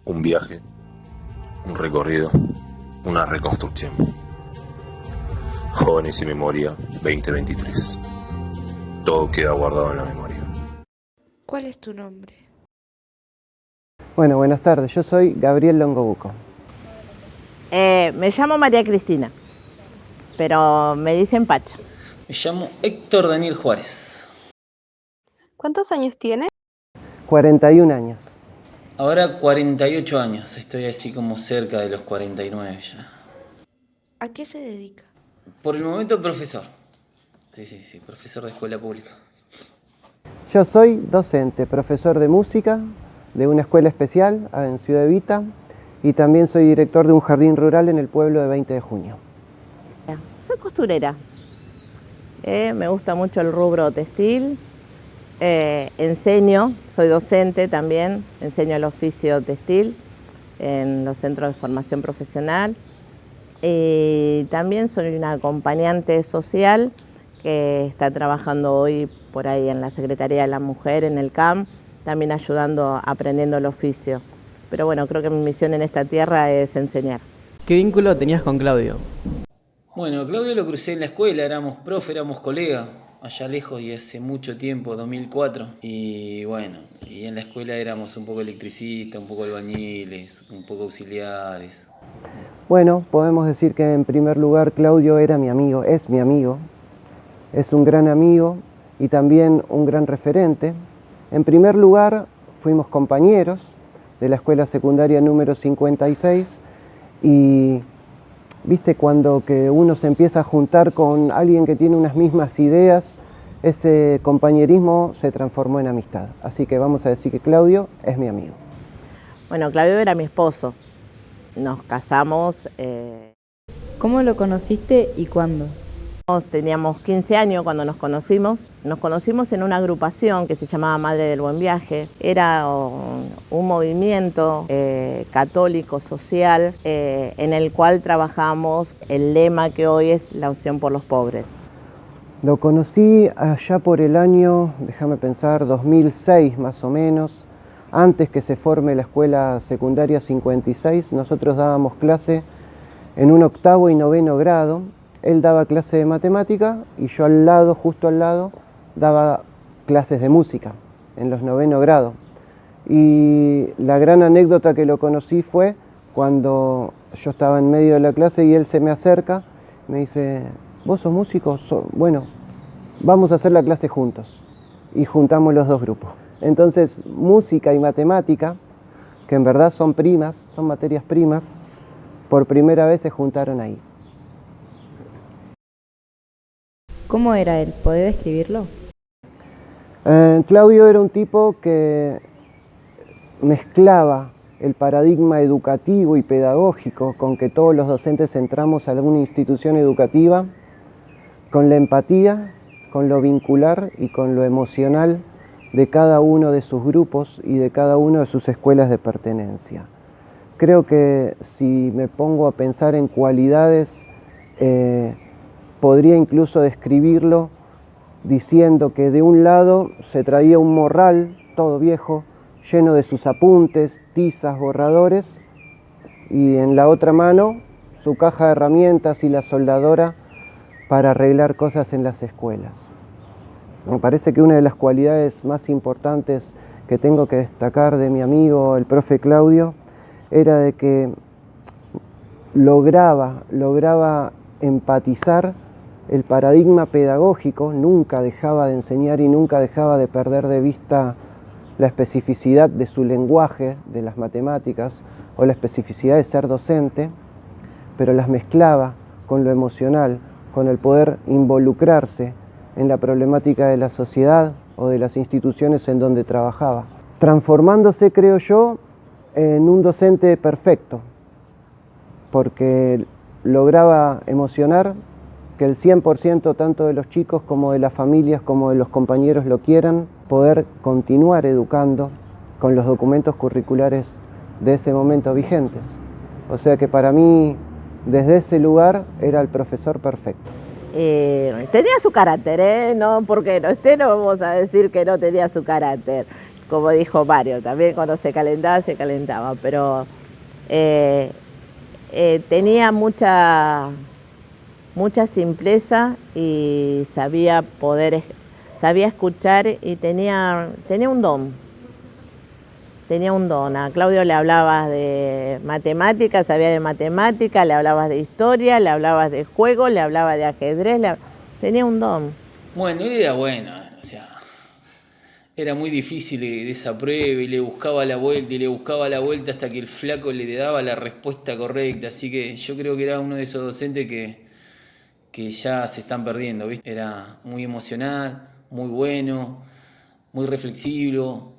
Un viaje, un recorrido, una reconstrucción. Jóvenes y Memoria 2023. Todo queda guardado en la memoria. ¿Cuál es tu nombre? Bueno, buenas tardes. Yo soy Gabriel Longobuco. Me llamo María Cristina, pero me dicen Pacha. Me llamo Héctor Daniel Juárez. ¿Cuántos años tienes? 41 años. Ahora 48 años, estoy así como cerca de los 49 ya. ¿A qué se dedica? Por el momento profesor. Sí, profesor de escuela pública. Yo soy docente, profesor de música de una escuela especial en Ciudad Evita y también soy director de un jardín rural en el pueblo de 20 de junio. Soy costurera. Me gusta mucho el rubro textil. Enseño, soy docente también, enseño el oficio textil en los centros de formación profesional. También soy una acompañante social que está trabajando hoy por ahí en la Secretaría de la Mujer, en el CAM, también ayudando, aprendiendo el oficio. Pero bueno, creo que mi misión en esta tierra es enseñar. ¿Qué vínculo tenías con Claudio? Bueno, Claudio lo crucé en la escuela, éramos profe, éramos colegas, allá lejos y hace mucho tiempo, 2004. Y bueno, y en la escuela éramos un poco electricistas, un poco albañiles, un poco auxiliares. Bueno, podemos decir que en primer lugar Claudio era mi amigo, es mi amigo, es un gran amigo y también un gran referente. En primer lugar fuimos compañeros de la escuela secundaria número 56 y viste cuando que uno se empieza a juntar con alguien que tiene unas mismas ideas, ese compañerismo se transformó en amistad. Así que vamos a decir que Claudio es mi amigo. Bueno, Claudio era mi esposo. Nos casamos. ¿Cómo lo conociste y cuándo? Teníamos 15 años cuando nos conocimos. Nos conocimos en una agrupación que se llamaba Madre del Buen Viaje. Era un movimiento católico, social, en el cual trabajamos el lema que hoy es la opción por los pobres. Lo conocí allá por el año, déjame pensar, 2006 más o menos. Antes que se forme la escuela secundaria 56, nosotros dábamos clase en un 8º y 9º grado. Él daba clase de matemática y yo al lado, justo al lado, daba clases de música en los 9º grado. Y la gran anécdota que lo conocí fue cuando yo estaba en medio de la clase y él se me acerca y me dice, ¿vos sos músico? Bueno, vamos a hacer la clase juntos. Y juntamos los dos grupos. Entonces, música y matemática, que en verdad son primas, son materias primas, por primera vez se juntaron ahí. ¿Cómo era él? ¿Podés describirlo? Claudio era un tipo que mezclaba el paradigma educativo y pedagógico con que todos los docentes entramos a alguna institución educativa, con la empatía, con lo vincular y con lo emocional de cada uno de sus grupos y de cada una de sus escuelas de pertenencia. Creo que si me pongo a pensar en cualidades, podría incluso describirlo diciendo que de un lado se traía un morral, todo viejo, lleno de sus apuntes, tizas, borradores, y en la otra mano su caja de herramientas y la soldadora para arreglar cosas en las escuelas. Me parece que una de las cualidades más importantes que tengo que destacar de mi amigo, el profe Claudio, era de que lograba empatizar el paradigma pedagógico, nunca dejaba de enseñar y nunca dejaba de perder de vista la especificidad de su lenguaje, de las matemáticas, o la especificidad de ser docente, pero las mezclaba con lo emocional, con el poder involucrarse en la problemática de la sociedad o de las instituciones en donde trabajaba, transformándose, creo yo, en un docente perfecto, porque lograba emocionar, que el 100% tanto de los chicos como de las familias como de los compañeros lo quieran, poder continuar educando con los documentos curriculares de ese momento vigentes. O sea que para mí, desde ese lugar, era el profesor perfecto. Tenía su carácter, no, porque no vamos a decir que no tenía su carácter. como dijo Mario, también cuando se calentaba, pero tenía mucha simpleza y sabía escuchar y tenía un don. A Claudio le hablabas de matemáticas, sabía de matemáticas, le hablabas de historia, le hablabas de juego, le hablabas de ajedrez, tenía un don. Bueno, él era bueno, o sea, era muy difícil esa prueba y le buscaba la vuelta hasta que el flaco le daba la respuesta correcta, así que yo creo que era uno de esos docentes que ya se están perdiendo, ¿viste? Era muy emocional, muy bueno, muy reflexivo,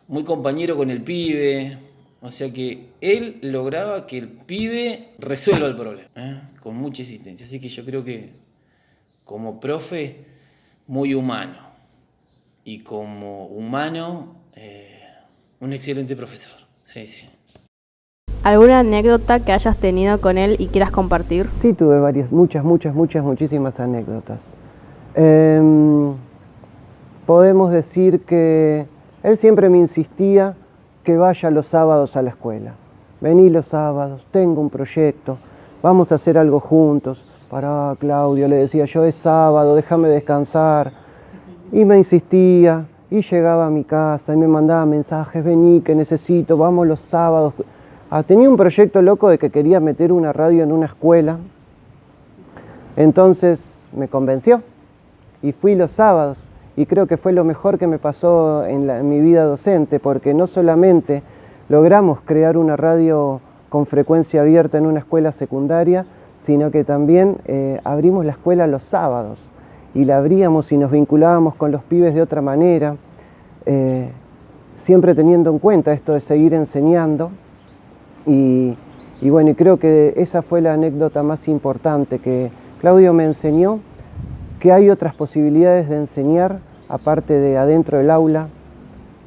muy compañero con el pibe, o sea que él lograba que el pibe resuelva el problema, con mucha insistencia, así que yo creo que como profe, muy humano, y como humano, un excelente profesor, sí. ¿Alguna anécdota que hayas tenido con él y quieras compartir? Sí, tuve muchísimas anécdotas. Podemos decir que él siempre me insistía que vaya los sábados a la escuela. Vení los sábados, tengo un proyecto, vamos a hacer algo juntos. Pará, Claudio, le decía yo, es sábado, déjame descansar. Y me insistía, y llegaba a mi casa y me mandaba mensajes, vení, que necesito, vamos los sábados. Tenía un proyecto loco de que quería meter una radio en una escuela. Entonces me convenció y fui los sábados. Y creo que fue lo mejor que me pasó en mi vida docente, porque no solamente logramos crear una radio con frecuencia abierta en una escuela secundaria, sino que también abrimos la escuela los sábados y la abríamos y nos vinculábamos con los pibes de otra manera, siempre teniendo en cuenta esto de seguir enseñando. Y bueno, y creo que esa fue la anécdota más importante, que Claudio me enseñó que hay otras posibilidades de enseñar, aparte de adentro del aula,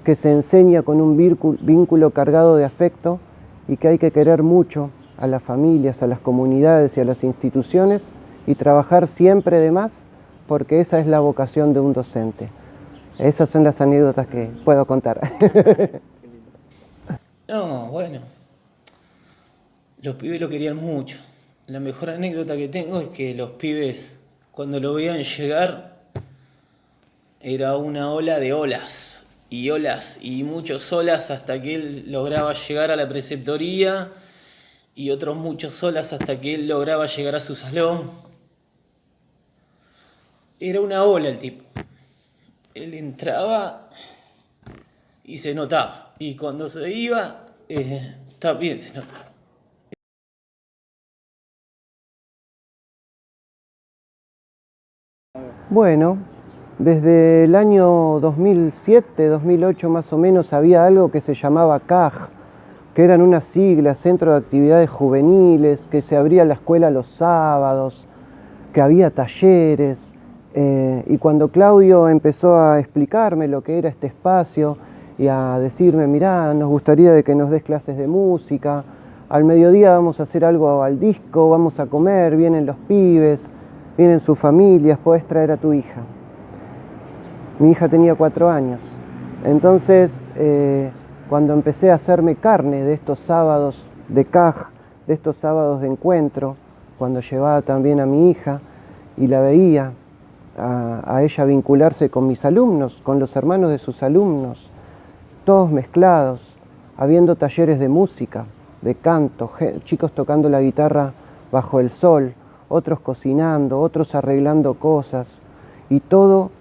que se enseña con un vínculo cargado de afecto y que hay que querer mucho a las familias, a las comunidades y a las instituciones y trabajar siempre de más, porque esa es la vocación de un docente. Esas son las anécdotas que puedo contar. No, bueno, los pibes lo querían mucho. La mejor anécdota que tengo es que los pibes, cuando lo veían llegar, era una ola de olas y muchos olas hasta que él lograba llegar a la preceptoría y otros muchos olas hasta que él lograba llegar a su salón. Era una ola el tipo. Él entraba y se notaba. Y cuando se iba, también se notaba. Bueno, desde el año 2007, 2008 más o menos, había algo que se llamaba CAJ, que eran unas siglas, Centro de Actividades Juveniles, que se abría la escuela los sábados, que había talleres. Y cuando Claudio empezó a explicarme lo que era este espacio y a decirme, mirá, nos gustaría de que nos des clases de música, al mediodía vamos a hacer algo al disco, vamos a comer, vienen los pibes, vienen sus familias, podés traer a tu hija. Mi hija tenía 4 años. Entonces, cuando empecé a hacerme carne de estos sábados de CAJ, de estos sábados de encuentro, cuando llevaba también a mi hija y la veía a ella vincularse con mis alumnos, con los hermanos de sus alumnos, todos mezclados, habiendo talleres de música, de canto, chicos tocando la guitarra bajo el sol, otros cocinando, otros arreglando cosas, y todo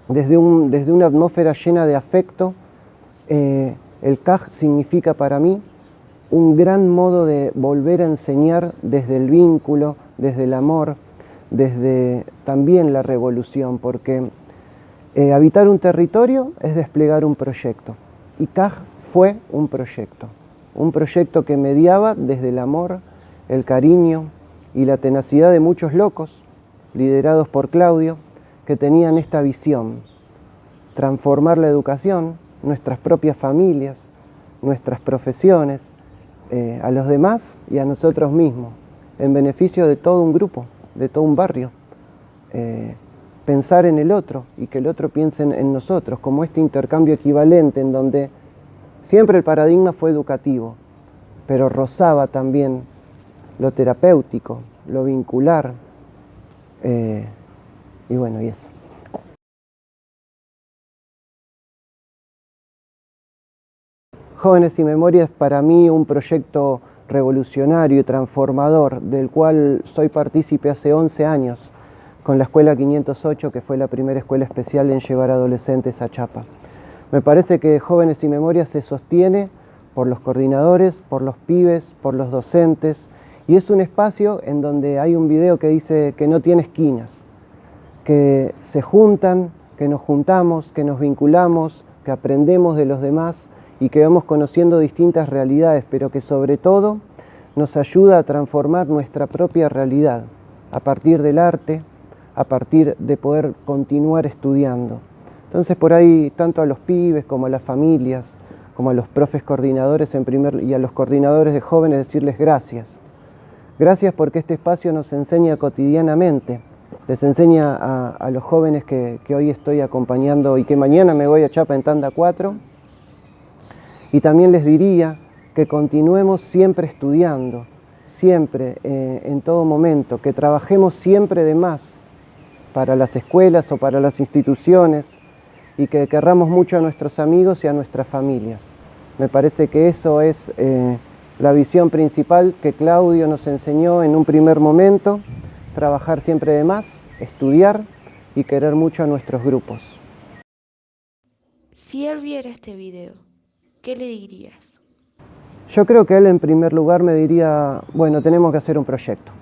desde una atmósfera llena de afecto. El CAJ significa para mí un gran modo de volver a enseñar desde el vínculo, desde el amor, desde también la revolución, porque habitar un territorio es desplegar un proyecto, y CAJ fue un proyecto que mediaba desde el amor, el cariño y la tenacidad de muchos locos, liderados por Claudio, que tenían esta visión: transformar la educación, nuestras propias familias, nuestras profesiones, a los demás y a nosotros mismos, en beneficio de todo un grupo, de todo un barrio. pensar en el otro y que el otro piense en nosotros, como este intercambio equivalente en donde siempre el paradigma fue educativo, pero rozaba también lo terapéutico, lo vincular, y bueno, y eso. Jóvenes y Memorias para mí un proyecto revolucionario y transformador, del cual soy partícipe hace 11 años, con la Escuela 508, que fue la primera escuela especial en llevar adolescentes a Chapa. Me parece que Jóvenes y Memorias se sostiene por los coordinadores, por los pibes, por los docentes, y es un espacio en donde hay un video que dice que no tiene esquinas, que se juntan, que nos juntamos, que nos vinculamos, que aprendemos de los demás y que vamos conociendo distintas realidades, pero que sobre todo nos ayuda a transformar nuestra propia realidad a partir del arte, a partir de poder continuar estudiando. Entonces por ahí tanto a los pibes como a las familias, como a los profes coordinadores y a los coordinadores de jóvenes decirles gracias. Gracias porque este espacio nos enseña cotidianamente, les enseña a los jóvenes que hoy estoy acompañando y que mañana me voy a Chapa en tanda 4. Y también les diría que continuemos siempre estudiando, siempre, en todo momento, que trabajemos siempre de más para las escuelas o para las instituciones y que querramos mucho a nuestros amigos y a nuestras familias. Me parece que eso es la visión principal que Claudio nos enseñó en un primer momento, trabajar siempre de más, estudiar y querer mucho a nuestros grupos. Si él viera este video, ¿qué le dirías? Yo creo que él en primer lugar me diría, bueno, tenemos que hacer un proyecto.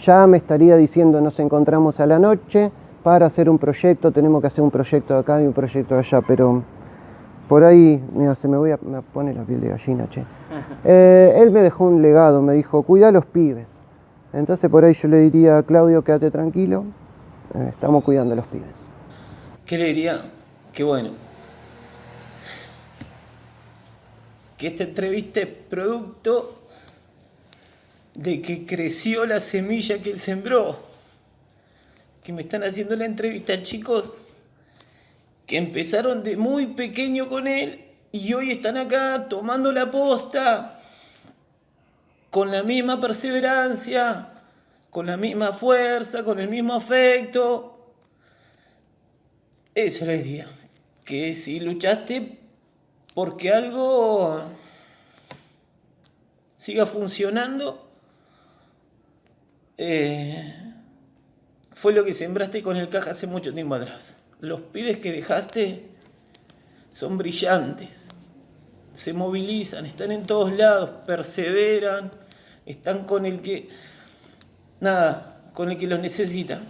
Ya me estaría diciendo, nos encontramos a la noche para hacer un proyecto, tenemos que hacer un proyecto de acá y un proyecto de allá, pero por ahí, mira, me pone la piel de gallina, che. Él me dejó un legado, me dijo, cuida a los pibes. Entonces por ahí yo le diría, Claudio, quédate tranquilo, estamos cuidando a los pibes. ¿Qué le diría? Que bueno, que esta entrevista es producto de que creció la semilla que él sembró. Que me están haciendo la entrevista chicos que empezaron de muy pequeño con él y hoy están acá tomando la posta con la misma perseverancia, con la misma fuerza, con el mismo afecto. Eso le diría, que si luchaste porque algo siga funcionando, fue lo que sembraste con el Caja hace mucho tiempo atrás. Los pibes que dejaste son brillantes, se movilizan, están en todos lados, perseveran, están con el que los necesita.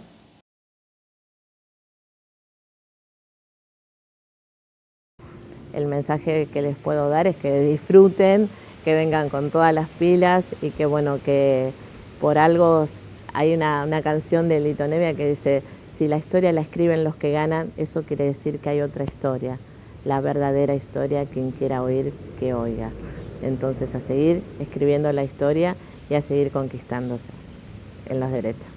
El mensaje que les puedo dar es que disfruten, que vengan con todas las pilas y que bueno, que por algo hay una canción de Lito Nevia que dice, si la historia la escriben los que ganan, eso quiere decir que hay otra historia, la verdadera historia, quien quiera oír, que oiga. Entonces a seguir escribiendo la historia y a seguir conquistándose en los derechos.